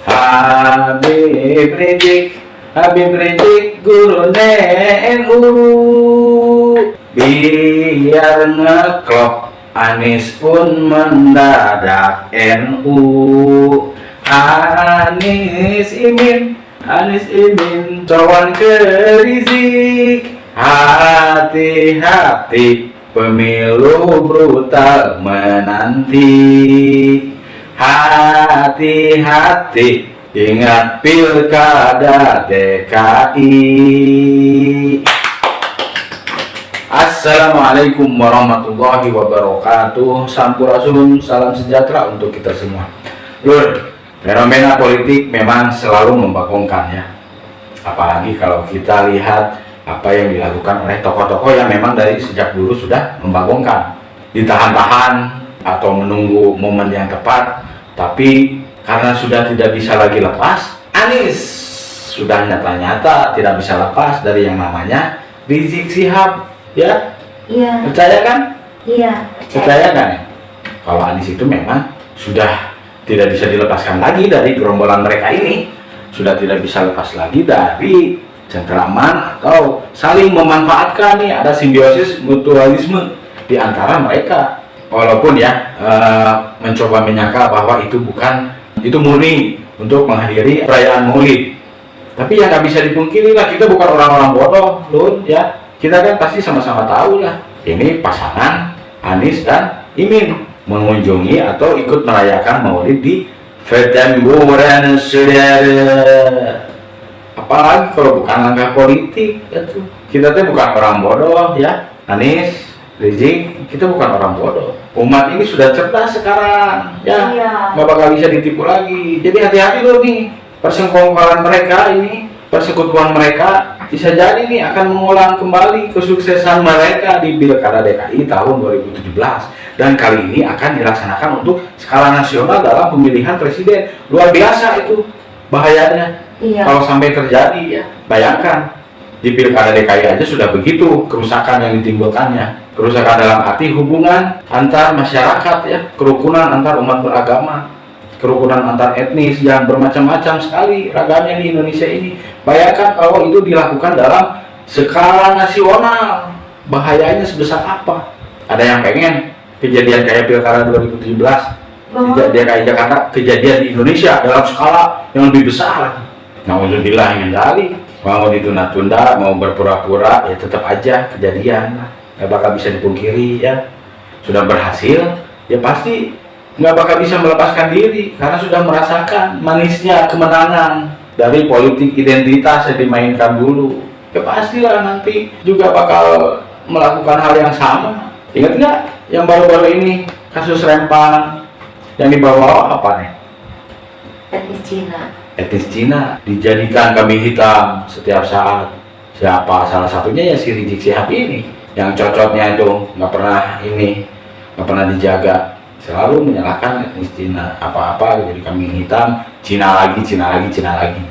Habib Rizik guru NU, biar ngeklop Anies pun mendadak NU. Anies Imin cawan ke Rizik, hati-hati pemilu brutal menanti. Hati-hati ingat pilkada DKI. Assalamualaikum warahmatullahi wabarakatuh. Sampurasun, salam sejahtera untuk kita semua. Lur, fenomena politik memang selalu membagongkan ya. Apalagi kalau kita lihat apa yang dilakukan oleh tokoh-tokoh yang memang dari sejak dulu sudah membagongkan. Ditahan-tahan atau menunggu momen yang tepat, tapi karena sudah tidak bisa lagi lepas, Anies sudah nyata-nyata tidak bisa lepas dari yang namanya Rizik Syihab. Ya? Iya. Percaya kan? Iya. Percaya kan ya? Kalau Anies itu memang sudah tidak bisa dilepaskan lagi dari gerombolan mereka ini, sudah tidak bisa lepas lagi dari cengkeraman atau saling memanfaatkan nih, ada simbiosis mutualisme di antara mereka. Walaupun ya mencoba menyangka bahwa itu murni untuk menghadiri perayaan Maulid, tapi ya nggak bisa dipungkiri lah, kita bukan orang-orang bodoh, loh ya. Kita kan pasti sama-sama tahu lah, ini pasangan Anies dan Imin mengunjungi atau ikut merayakan Maulid di Petamburan, saudara. Apalagi kalau bukan langkah politik, itu kita tuh bukan orang bodoh ya. Anies, Rizik, kita bukan orang bodoh. Umat ini sudah cerdas sekarang ya, nggak bakal bisa ditipu lagi. Jadi hati-hati loh nih, persengkongkolan mereka ini, persekutuan mereka bisa jadi nih akan mengulang kembali kesuksesan mereka di Pilkada DKI tahun 2017, dan kali ini akan dilaksanakan untuk skala nasional dalam pemilihan presiden. Luar biasa itu bahayanya. Kalau sampai terjadi ya, bayangkan di Pilkada DKI aja sudah begitu kerusakan yang ditimbulkannya. Kerusakan dalam arti hubungan antar masyarakat ya, kerukunan antar umat beragama, kerukunan antar etnis yang bermacam-macam sekali ragamnya di Indonesia ini. Bayangkan kalau itu dilakukan dalam skala nasional, bahayanya sebesar apa. Ada yang pengen kejadian kayak Pilkada 2017 di DKI Jakarta kejadian di Indonesia dalam skala yang lebih besar. Nauzubillah min dzalik. Mau ditunda-tunda, mau berpura-pura, ya tetap aja kejadian. Nggak bakal bisa dipungkiri ya. Sudah berhasil, ya pasti nggak bakal bisa melepaskan diri karena sudah merasakan manisnya kemenangan dari politik identitas yang dimainkan dulu. Ya pastilah nanti juga bakal melakukan hal yang sama. Ingat nggak yang baru-baru ini kasus Rempang yang dibawa apa nih? Etnis Cina dijadikan kambing hitam setiap saat. Siapa? Salah satunya ya si Rizik Syihab ini, yang cocotnya itu nggak pernah dijaga, selalu menyalahkan etnis Cina, apa-apa jadi kambing hitam, Cina lagi.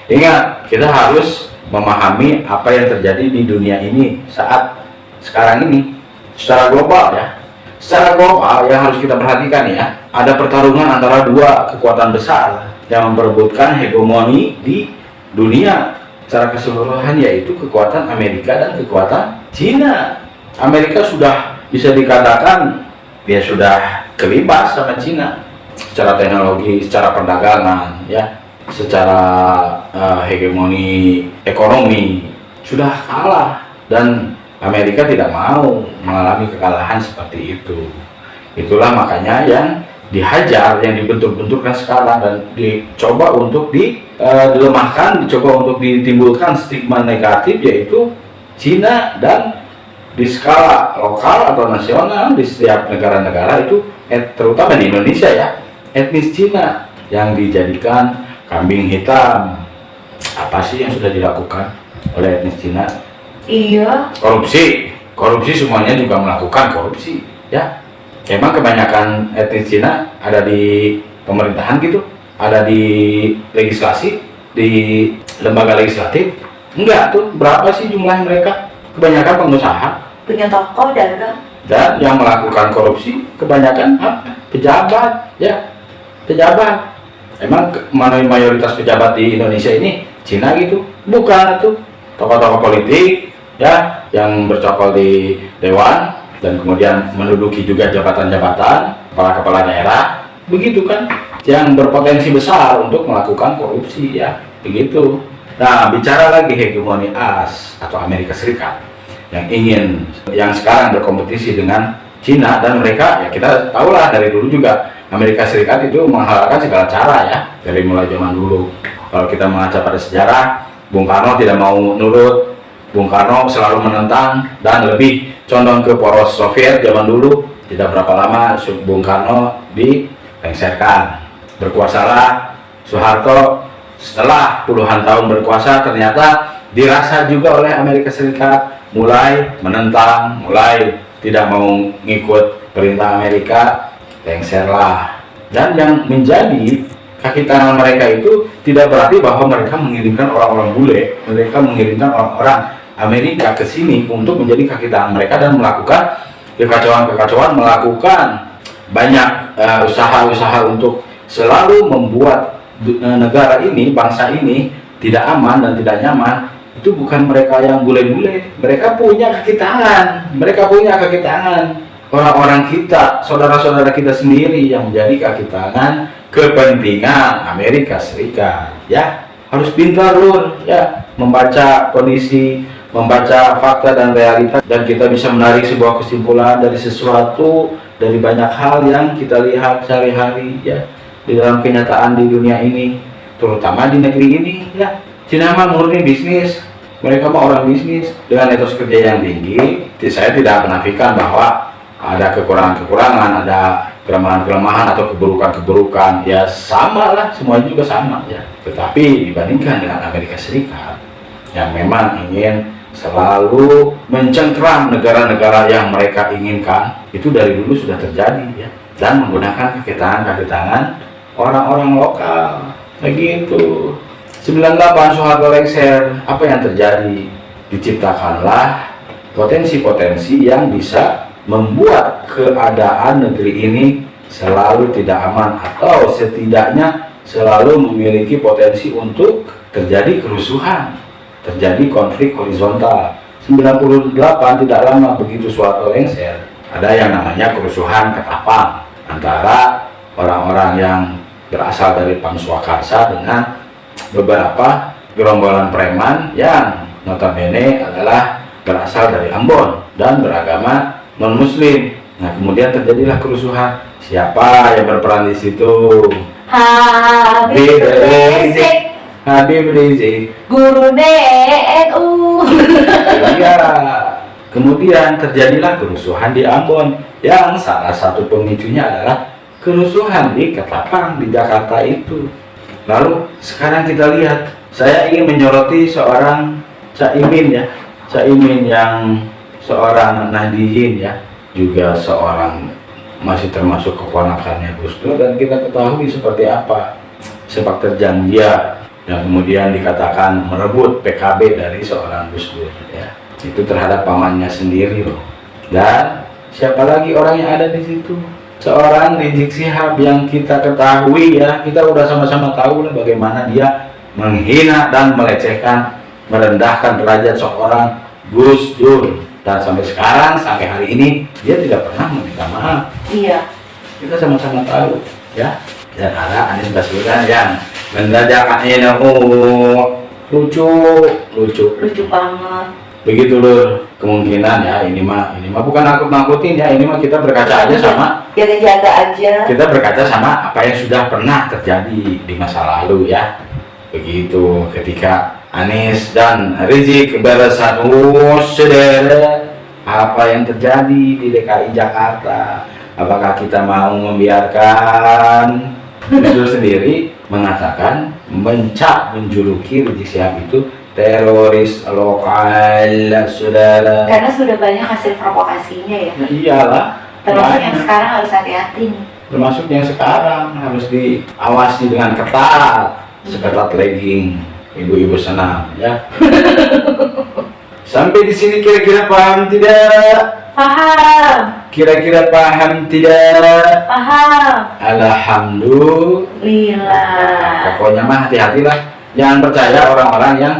Ingat, kita harus memahami apa yang terjadi di dunia ini saat sekarang ini secara global ya. Secara global yang harus kita perhatikan ya, ada pertarungan antara dua kekuatan besar yang memperebutkan hegemoni di dunia secara keseluruhan, yaitu kekuatan Amerika dan kekuatan Cina. Amerika sudah bisa dikatakan dia sudah kelibas sama Cina secara teknologi, secara perdagangan ya, secara hegemoni ekonomi sudah kalah, dan Amerika tidak mau mengalami kekalahan seperti itu. Itulah makanya yang dihajar, yang dibentur-benturkan sekarang, dan dicoba untuk dilemahkan, dicoba untuk ditimbulkan stigma negatif, yaitu Cina. Dan di skala lokal atau nasional di setiap negara-negara itu, terutama di Indonesia ya, etnis Cina yang dijadikan kambing hitam. Apa sih yang sudah dilakukan oleh etnis Cina? Iya. Korupsi semuanya juga melakukan korupsi ya. Emang kebanyakan etnis Cina ada di pemerintahan gitu, ada di legislasi, di lembaga legislatif? Enggak tuh. Berapa sih jumlah mereka? Kebanyakan pengusaha, Punya toko, dagang. dan yang melakukan korupsi kebanyakan pejabat ya, pejabat. Emang mayoritas pejabat di Indonesia ini Cina gitu? Bukan tuh. Tokoh-tokoh politik ya yang bercokol di dewan dan kemudian menduduki juga jabatan-jabatan kepala-kepala daerah, begitu kan? Yang berpotensi besar untuk melakukan korupsi ya, begitu. Nah, bicara lagi hegemoni AS atau Amerika Serikat yang sekarang berkompetisi dengan Cina, dan mereka ya kita tahulah dari dulu juga Amerika Serikat itu menghalalkan segala cara ya, dari mulai zaman dulu. Kalau kita mengaca pada sejarah, Bung Karno tidak mau nurut, Bung Karno selalu menentang dan lebih condong ke poros Soviet zaman dulu. Tidak berapa lama Bung Karno dilengserkan. Berkuasalah Soeharto, setelah puluhan tahun berkuasa ternyata dirasa juga oleh Amerika Serikat, mulai menentang, mulai tidak mau ngikut perintah Amerika, lengserlah. Dan yang menjadi kaki tangan mereka itu tidak berarti bahwa mereka mengirimkan orang-orang bule, mereka mengirimkan orang-orang Amerika ke sini untuk menjadi kaki tangan mereka dan melakukan kekacauan-kekacauan, melakukan banyak usaha-usaha untuk selalu membuat negara ini, bangsa ini tidak aman dan tidak nyaman. Itu bukan mereka yang bule-bule, mereka punya kaki tangan, orang-orang kita, saudara-saudara kita sendiri yang menjadi kaki tangan kepentingan Amerika Serikat ya. Harus pintar Lur ya, membaca kondisi, membaca fakta dan realita, dan kita bisa menarik sebuah kesimpulan dari sesuatu, dari banyak hal yang kita lihat sehari-hari ya di dalam kenyataan di dunia ini, terutama di negeri ini ya. Cina mah murni bisnis, mereka mah orang bisnis dengan etos kerja yang tinggi. Saya tidak menafikan bahwa ada kekurangan-kekurangan, ada kelemahan-kelemahan atau keburukan-keburukan, ya sama lah, semuanya juga sama ya. Tetapi dibandingkan dengan Amerika Serikat yang memang ingin selalu mencengkram negara-negara yang mereka inginkan, itu dari dulu sudah terjadi ya, dan menggunakan kaki tangan orang-orang lokal begitu. 98 Soeharto lengser, apa yang terjadi? Diciptakanlah potensi-potensi yang bisa membuat keadaan negeri ini selalu tidak aman, atau setidaknya selalu memiliki potensi untuk terjadi kerusuhan, terjadi konflik horizontal. 98 tidak lama begitu Soeharto lengser, ada yang namanya kerusuhan Ketapang antara orang-orang yang berasal dari Pam Swakarsa dengan beberapa gerombolan preman yang notabene adalah berasal dari Ambon dan beragama non-muslim. Nah, kemudian terjadilah kerusuhan. Siapa yang berperan di situ? Habib Rizik, Habib Rizik, guru NU. iya. Kemudian terjadilah kerusuhan di Ambon, yang salah satu pemicunya adalah kerusuhan di Ketapang di Jakarta itu. Lalu sekarang kita lihat, saya ingin menyoroti seorang Caimin ya, Caimin yang seorang Nahdiyin ya, juga seorang masih termasuk keponakannya Gus Dur, dan kita ketahui seperti apa sepak terjang dia, dan kemudian dikatakan merebut PKB dari seorang Gus Dur ya, itu terhadap pamannya sendiri loh. Dan siapa lagi orang yang ada di situ? Seorang Rizik Syihab yang kita ketahui ya, kita udah sama-sama tahu lah bagaimana dia menghina dan melecehkan, merendahkan derajat seorang Gus Dur, dan sampai sekarang, sampai hari ini dia tidak pernah meminta maaf. Iya. Kita sama-sama tahu ya. Dan ada Anies Baswedan yang mendadak lucu banget. begitu loh. Kemungkinan ya, ini mah bukan nakut-nakutin ya, ini mah kita berkaca aja sama, Jaga-jaga aja. kita berkaca sama apa yang sudah pernah terjadi di masa lalu ya. Begitu ketika Anies dan Rizik bersatu, saudara, apa yang terjadi di DKI Jakarta? Apakah kita mau membiarkan Gus Dur sendiri mengatakan, menjuluki Rizik Syihab itu teroris lokal, saudara? Karena sudah banyak hasil provokasinya ya. Nah, iyalah. Termasuk yang banyak. sekarang harus hati-hati nih. Termasuk yang sekarang harus diawasi dengan ketat, seketat legging ibu-ibu senam ya. Sampai di sini kira-kira paham tidak? Paham. Kira-kira paham tidak? Paham. Alhamdulillah. Pokoknya mah hati-hatilah. Jangan percaya orang-orang yang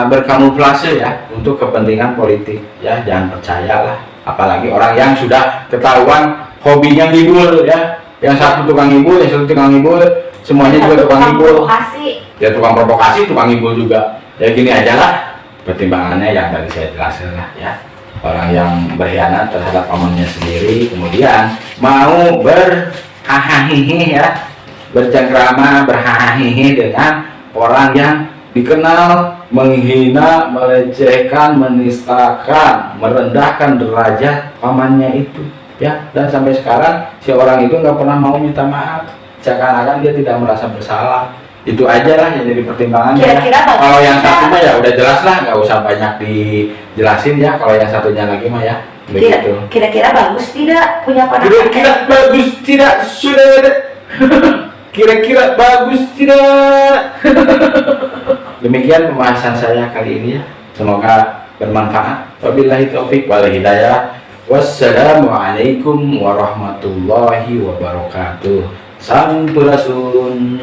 berkamuflase ya untuk kepentingan politik ya, jangan percayalah. Apalagi orang yang sudah ketahuan hobinya ngibul ya. Yang satu tukang ngibul, yang satu tukang ngibul, semuanya juga tukang ngibul. Provokasi. Ya tukang provokasi, tukang ngibul juga. Ya gini aja lah. Pertimbangannya yang tadi saya jelaskan lah ya. Orang yang berkhianat terhadap pamannya sendiri, kemudian mau berhahaha ya, bercengkrama, berhahaha dengan orang yang dikenal menghina, melecehkan, menistakan, merendahkan derajat pamannya itu ya. Dan sampai sekarang si orang itu nggak pernah mau minta maaf, seakan-akan dia tidak merasa bersalah. Itu aja lah yang jadi pertimbangan ya. Kalau yang satu mah ya udah jelas lah, nggak usah banyak dijelasin ya. Kalau yang satunya lagi mah ya begitu. Kira-kira bagus tidak punya ponakan? Kira-kira bagus tidak, sudah. Kira-kira bagus tidak. Demikian pembahasan saya kali ini ya. Semoga bermanfaat. Wabillahi taufik wal hidayah. Wassalamualaikum warahmatullahi wabarakatuh. Sampurasun.